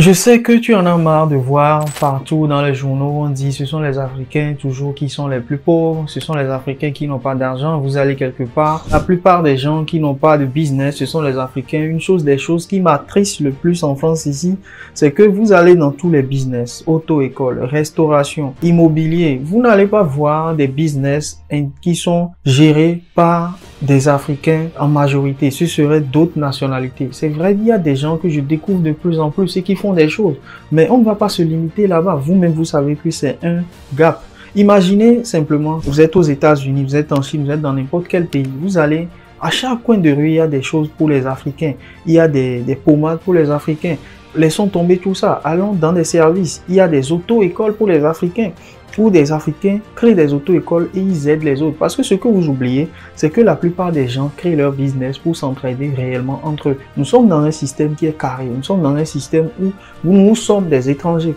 Je sais que tu en as marre de voir partout dans les journaux, on dit ce sont les Africains toujours qui sont les plus pauvres, ce sont les Africains qui n'ont pas d'argent, vous allez quelque part. La plupart des gens qui n'ont pas de business, ce sont les Africains. Une des choses qui m'attriste le plus en France ici, c'est que vous allez dans tous les business, auto-école, restauration, immobilier, vous n'allez pas voir des business qui sont gérés par des Africains en majorité. Ce seraient d'autres nationalités. C'est vrai, il y a des gens que je découvre de plus en plus et qui font des choses. Mais on ne va pas se limiter là-bas. Vous-même, vous savez que c'est un gap. Imaginez simplement, vous êtes aux États-Unis, vous êtes en Chine, vous êtes dans n'importe quel pays. Vous allez, à chaque coin de rue, il y a des choses pour les Africains. Il y a des pommades pour les Africains. Laissons tomber tout ça. Allons dans des services. Il y a des auto-écoles pour les Africains, où des Africains créent des auto-écoles et ils aident les autres. Parce que ce que vous oubliez, c'est que la plupart des gens créent leur business pour s'entraider réellement entre eux. Nous sommes dans un système qui est carré. Nous sommes dans un système où nous sommes des étrangers.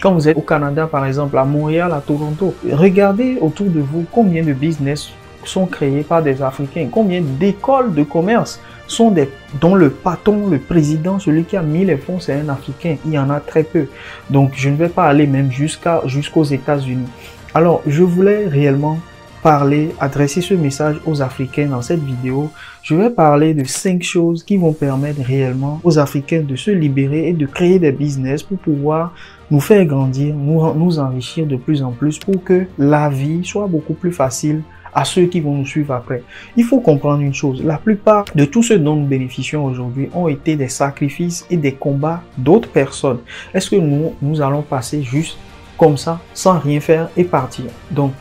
Quand vous êtes au Canada, par exemple, à Montréal, à Toronto, regardez autour de vous combien de business sont créés par des Africains, combien d'écoles de commerce sont dont le patron, le président, celui qui a mis les fonds, c'est un Africain. Il y en a très peu. Donc, je ne vais pas aller même jusqu'aux États-Unis. Alors, je voulais réellement adresser ce message aux Africains dans cette vidéo. Je vais parler de 5 choses qui vont permettre réellement aux Africains de se libérer et de créer des business pour pouvoir nous faire grandir, nous enrichir de plus en plus pour que la vie soit beaucoup plus facile à ceux qui vont nous suivre après. Il faut comprendre une chose, la plupart de tout ce dont nous bénéficions aujourd'hui ont été des sacrifices et des combats d'autres personnes. Est-ce que nous allons passer juste comme ça, sans rien faire et partir? Donc,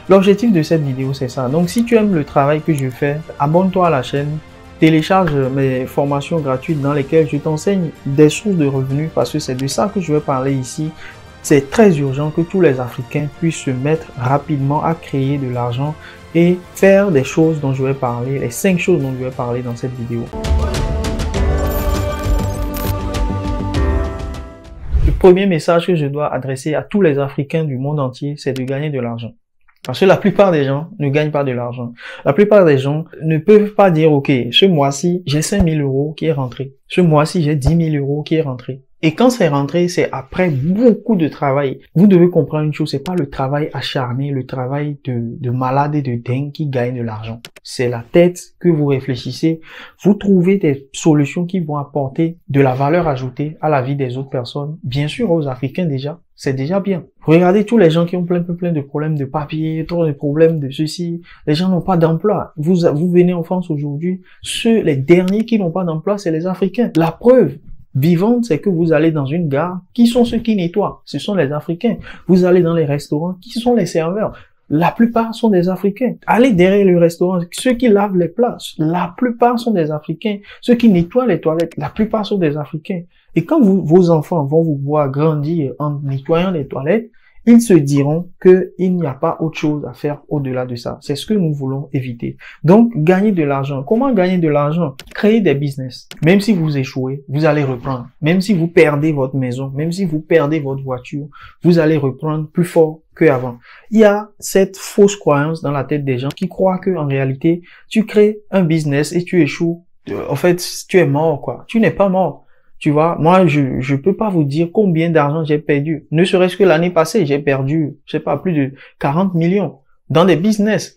l'objectif de cette vidéo, c'est ça. Donc, si tu aimes le travail que je fais, abonne-toi à la chaîne, télécharge mes formations gratuites dans lesquelles je t'enseigne des sources de revenus parce que c'est de ça que je vais parler ici. C'est très urgent que tous les Africains puissent se mettre rapidement à créer de l'argent et faire des choses dont je vais parler, les 5 choses dont je vais parler dans cette vidéo. Le premier message que je dois adresser à tous les Africains du monde entier, c'est de gagner de l'argent. Parce que la plupart des gens ne gagnent pas de l'argent. La plupart des gens ne peuvent pas dire, OK, ce mois-ci, j'ai 5 000 € qui est rentré. Ce mois-ci, j'ai 10 000 € qui est rentré. Et quand c'est rentré, c'est après beaucoup de travail. Vous devez comprendre une chose, c'est pas le travail acharné, le travail de malade et de dingue qui gagne de l'argent. C'est la tête que vous réfléchissez. Vous trouvez des solutions qui vont apporter de la valeur ajoutée à la vie des autres personnes. Bien sûr, aux Africains déjà. C'est déjà bien. Regardez tous les gens qui ont plein de problèmes de papier, tous les problèmes de ceci. Les gens n'ont pas d'emploi. Vous venez en France aujourd'hui. Les derniers qui n'ont pas d'emploi, c'est les Africains. La preuve vivante, c'est que vous allez dans une gare. Qui sont ceux qui nettoient? Ce sont les Africains. Vous allez dans les restaurants. Qui sont les serveurs? La plupart sont des Africains. Allez derrière le restaurant. Ceux qui lavent les plats, la plupart sont des Africains. Ceux qui nettoient les toilettes, la plupart sont des Africains. Et quand vos enfants vont vous voir grandir en nettoyant les toilettes, ils se diront qu'il n'y a pas autre chose à faire au-delà de ça. C'est ce que nous voulons éviter. Donc, gagner de l'argent. Comment gagner de l'argent? Créer des business. Même si vous échouez, vous allez reprendre. Même si vous perdez votre maison, même si vous perdez votre voiture, vous allez reprendre plus fort qu'avant. Il y a cette fausse croyance dans la tête des gens qui croient que en réalité, tu crées un business et tu échoues. En fait, tu es mort, quoi. Tu n'es pas mort. Tu vois, moi, je peux pas vous dire combien d'argent j'ai perdu. Ne serait-ce que l'année passée, j'ai perdu, je sais pas, plus de 40 millions dans des business.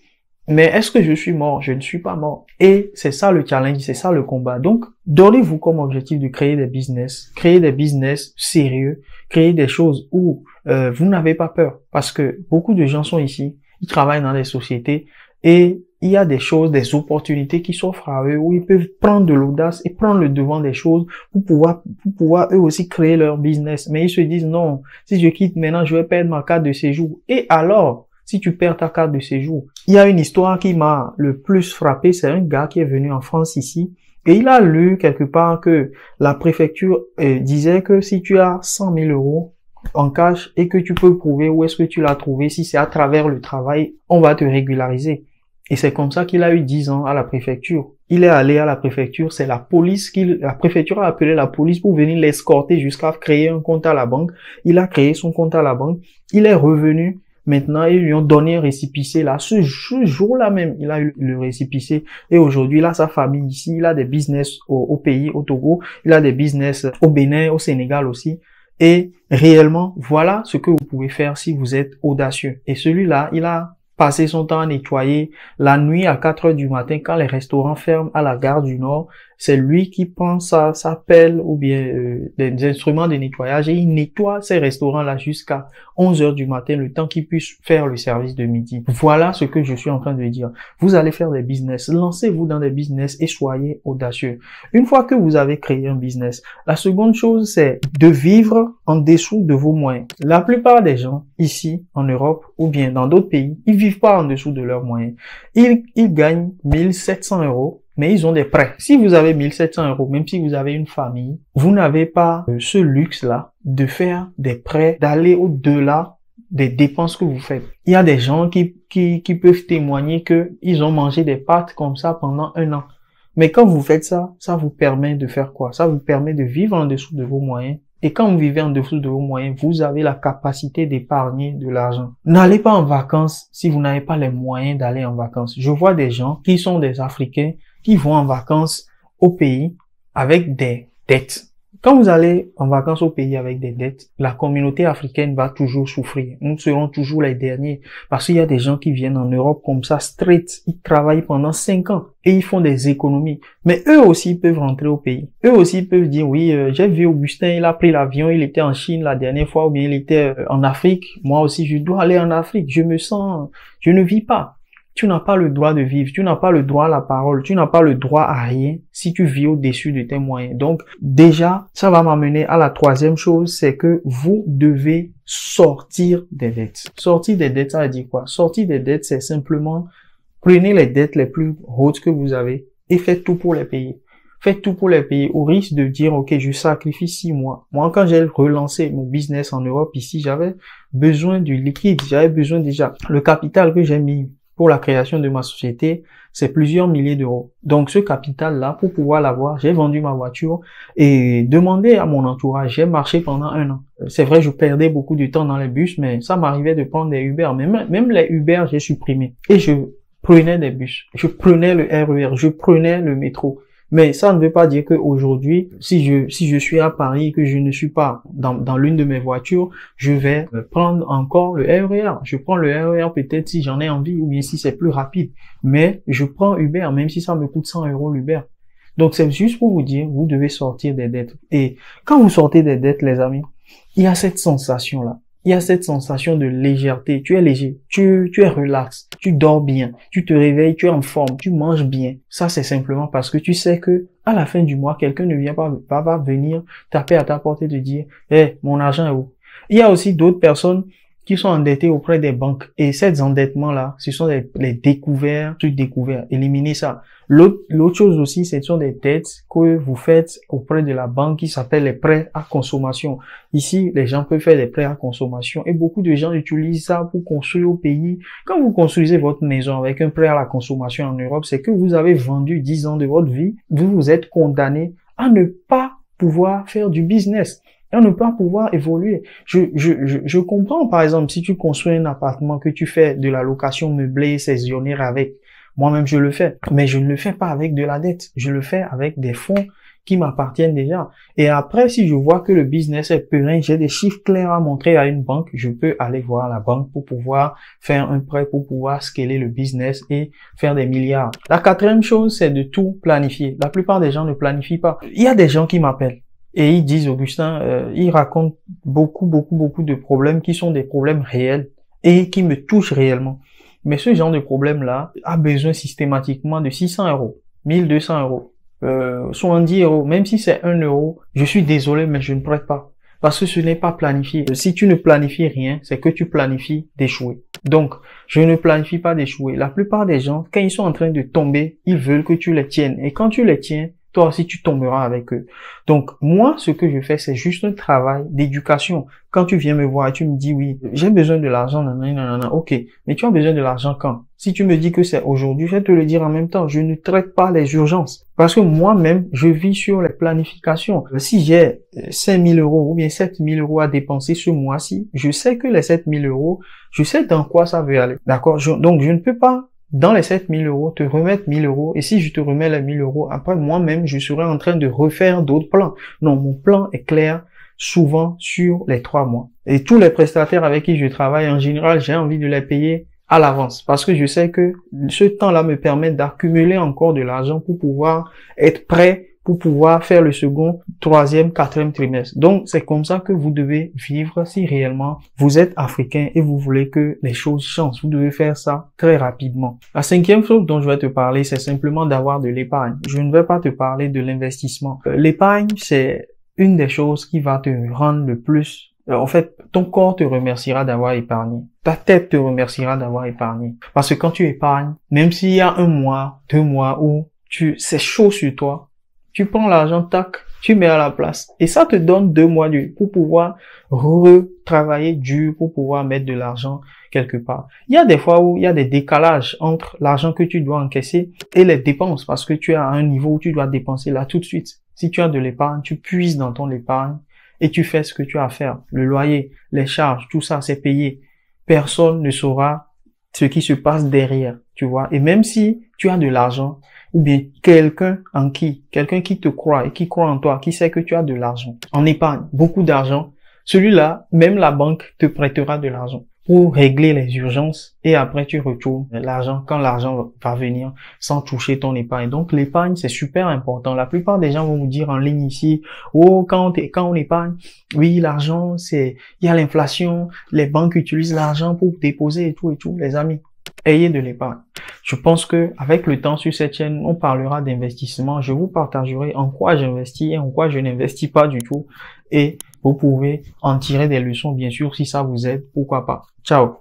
Mais est-ce que je suis mort? Je ne suis pas mort. Et c'est ça le challenge, c'est ça le combat. Donc, donnez-vous comme objectif de créer des business sérieux, créer des choses où vous n'avez pas peur. Parce que beaucoup de gens sont ici, ils travaillent dans des sociétés et il y a des choses, des opportunités qui s'offrent à eux où ils peuvent prendre de l'audace et prendre le devant des choses pour pouvoir eux aussi créer leur business. Mais ils se disent non, si je quitte maintenant, je vais perdre ma carte de séjour. Et alors, si tu perds ta carte de séjour, il y a une histoire qui m'a le plus frappé. C'est un gars qui est venu en France ici et il a lu quelque part que la préfecture disait que si tu as 100 000 € en cash et que tu peux prouver où est-ce que tu l'as trouvé, si c'est à travers le travail, on va te régulariser. Et c'est comme ça qu'il a eu 10 ans à la préfecture. Il est allé à la préfecture, c'est la préfecture a appelé la police pour venir l'escorter jusqu'à créer un compte à la banque. Il a créé son compte à la banque. Il est revenu. Maintenant, ils lui ont donné un récépissé là. Ce jour-là même, il a eu le récépissé. Et aujourd'hui, il a sa famille ici. Il a des business au pays, au Togo. Il a des business au Bénin, au Sénégal aussi. Et réellement, voilà ce que vous pouvez faire si vous êtes audacieux. Et celui-là, il a passé son temps à nettoyer la nuit à 4 heures du matin quand les restaurants ferment à la gare du Nord. C'est lui qui prend sa pelle ou bien des instruments de nettoyage et il nettoie ces restaurants-là jusqu'à 11 heures du matin, le temps qu'ils puissent faire le service de midi. Voilà ce que je suis en train de dire. Vous allez faire des business. Lancez-vous dans des business et soyez audacieux. Une fois que vous avez créé un business, la seconde chose, c'est de vivre en dessous de vos moyens. La plupart des gens ici, en Europe ou bien dans d'autres pays, ils vivent pas en dessous de leurs moyens. Ils gagnent 1700 euros, mais ils ont des prêts. Si vous avez 1700 euros, même si vous avez une famille, vous n'avez pas ce luxe-là de faire des prêts, d'aller au-delà des dépenses que vous faites. Il y a des gens qui peuvent témoigner que ils ont mangé des pâtes comme ça pendant 1 an. Mais quand vous faites ça, ça vous permet de faire quoi? Ça vous permet de vivre en dessous de vos moyens. Et quand vous vivez en dessous de vos moyens, vous avez la capacité d'épargner de l'argent. N'allez pas en vacances si vous n'avez pas les moyens d'aller en vacances. Je vois des gens qui sont des Africains qui vont en vacances au pays avec des dettes. Quand vous allez en vacances au pays avec des dettes, la communauté africaine va toujours souffrir. Nous serons toujours les derniers parce qu'il y a des gens qui viennent en Europe comme ça, straight. Ils travaillent pendant 5 ans et ils font des économies. Mais eux aussi peuvent rentrer au pays. Eux aussi peuvent dire, oui, j'ai vu Augustin, il a pris l'avion, il était en Chine la dernière fois ou bien il était en Afrique. Moi aussi, je dois aller en Afrique. Je ne vis pas. Tu n'as pas le droit de vivre, tu n'as pas le droit à la parole, tu n'as pas le droit à rien si tu vis au-dessus de tes moyens. Donc, déjà, ça va m'amener à la troisième chose, c'est que vous devez sortir des dettes. Sortir des dettes, ça veut dire quoi? Sortir des dettes, c'est simplement prenez les dettes les plus hautes que vous avez et faites tout pour les payer. Faites tout pour les payer au risque de dire, OK, je sacrifie 6 mois. Moi, quand j'ai relancé mon business en Europe ici, j'avais besoin du liquide, j'avais besoin déjà le capital que j'ai mis pour la création de ma société, c'est plusieurs milliers d'euros. Donc, ce capital-là, pour pouvoir l'avoir, j'ai vendu ma voiture et demandé à mon entourage. J'ai marché pendant 1 an. C'est vrai, je perdais beaucoup de temps dans les bus, mais ça m'arrivait de prendre des Uber. Mais même les Uber, j'ai supprimé. Et je prenais des bus. Je prenais le RER. Je prenais le métro. Mais ça ne veut pas dire qu'aujourd'hui, si je suis à Paris et que je ne suis pas dans l'une de mes voitures, je vais prendre encore le RER. Je prends le RER peut-être si j'en ai envie ou bien si c'est plus rapide. Mais je prends Uber, même si ça me coûte 100 euros l'Uber. Donc c'est juste pour vous dire, vous devez sortir des dettes. Et quand vous sortez des dettes, les amis, il y a cette sensation-là. Il y a cette sensation de légèreté. Tu es léger, tu es relax, tu dors bien, tu te réveilles, tu es en forme, tu manges bien. Ça, c'est simplement parce que tu sais que à la fin du mois, quelqu'un ne vient pas va venir taper à ta porte et te dire, mon argent est où? Il y a aussi d'autres personnes qui sont endettées auprès des banques. Et ces endettements-là, ce sont les découverts, trucs découverts. Éliminez ça. L'autre chose aussi, ce sont des dettes que vous faites auprès de la banque qui s'appellent les prêts à consommation. Ici, les gens peuvent faire des prêts à consommation et beaucoup de gens utilisent ça pour construire au pays. Quand vous construisez votre maison avec un prêt à la consommation en Europe, c'est que vous avez vendu 10 ans de votre vie. Vous êtes condamné à ne pas pouvoir faire du business. Et ne pas pouvoir évoluer. Je comprends, par exemple, si tu construis un appartement, que tu fais de la location meublée, saisonnière avec. Moi-même, je le fais. Mais je ne le fais pas avec de la dette. Je le fais avec des fonds qui m'appartiennent déjà. Et après, si je vois que le business est périn, j'ai des chiffres clairs à montrer à une banque, je peux aller voir la banque pour pouvoir faire un prêt, pour pouvoir scaler le business et faire des milliards. La quatrième chose, c'est de tout planifier. La plupart des gens ne planifient pas. Il y a des gens qui m'appellent. Et ils disent, Augustin, ils racontent beaucoup de problèmes qui sont des problèmes réels et qui me touchent réellement. Mais ce genre de problème-là a besoin systématiquement de 600 euros, 1200 euros, 70 euros, même si c'est 1 euro. Je suis désolé, mais je ne prête pas. Parce que ce n'est pas planifié. Si tu ne planifies rien, c'est que tu planifies d'échouer. Donc, je ne planifie pas d'échouer. La plupart des gens, quand ils sont en train de tomber, ils veulent que tu les tiennes. Et quand tu les tiens, toi aussi tu tomberas avec eux. Donc moi, ce que je fais, c'est juste un travail d'éducation. Quand tu viens me voir et tu me dis oui, j'ai besoin de l'argent, nanana, ok, mais tu as besoin de l'argent quand? Si tu me dis que c'est aujourd'hui, je vais te le dire en même temps, je ne traite pas les urgences. Parce que moi-même, je vis sur les planifications. Si j'ai 5000 euros ou bien 7000 euros à dépenser ce mois-ci, je sais que les 7000 euros, je sais dans quoi ça veut aller. D'accord? Donc je ne peux pas dans les 7000 euros, te remettre 1000 euros. Et si je te remets les 1000 euros, après moi-même, je serai en train de refaire d'autres plans. Non, mon plan est clair. souvent sur les 3 mois. Et tous les prestataires avec qui je travaille, en général, j'ai envie de les payer à l'avance parce que je sais que ce temps-là me permet d'accumuler encore de l'argent pour pouvoir être prêt, pour pouvoir faire le second, troisième, quatrième trimestre. Donc, c'est comme ça que vous devez vivre si réellement vous êtes africain et vous voulez que les choses changent. Vous devez faire ça très rapidement. La 5e chose dont je vais te parler, c'est simplement d'avoir de l'épargne. Je ne vais pas te parler de l'investissement. L'épargne, c'est une des choses qui va te rendre le plus. En fait, ton corps te remerciera d'avoir épargné. Ta tête te remerciera d'avoir épargné. Parce que quand tu épargnes, même s'il y a 1 mois, 2 mois où c'est chaud sur toi, tu prends l'argent, tac, tu mets à la place. Et ça te donne 2 mois pour pouvoir retravailler dur, pour pouvoir mettre de l'argent quelque part. Il y a des fois où il y a des décalages entre l'argent que tu dois encaisser et les dépenses parce que tu es à un niveau où tu dois dépenser là tout de suite. Si tu as de l'épargne, tu puises dans ton épargne et tu fais ce que tu as à faire. Le loyer, les charges, tout ça, c'est payé. Personne ne saura ce qui se passe derrière, tu vois. Et même si tu as de l'argent, ou bien quelqu'un qui te croit et qui croit en toi, qui sait que tu as de l'argent, en épargne, beaucoup d'argent, celui-là, même la banque te prêtera de l'argent pour régler les urgences et après tu retournes l'argent quand l'argent va venir sans toucher ton épargne. Donc l'épargne, c'est super important. La plupart des gens vont vous dire en ligne ici, oh, quand on épargne, oui, l'argent, il y a l'inflation, les banques utilisent l'argent pour déposer et tout, les amis. Ayez de l'épargne. Je pense que avec le temps sur cette chaîne, on parlera d'investissement. Je vous partagerai en quoi j'investis et en quoi je n'investis pas du tout. Et vous pouvez en tirer des leçons, bien sûr, si ça vous aide. Pourquoi pas. Ciao.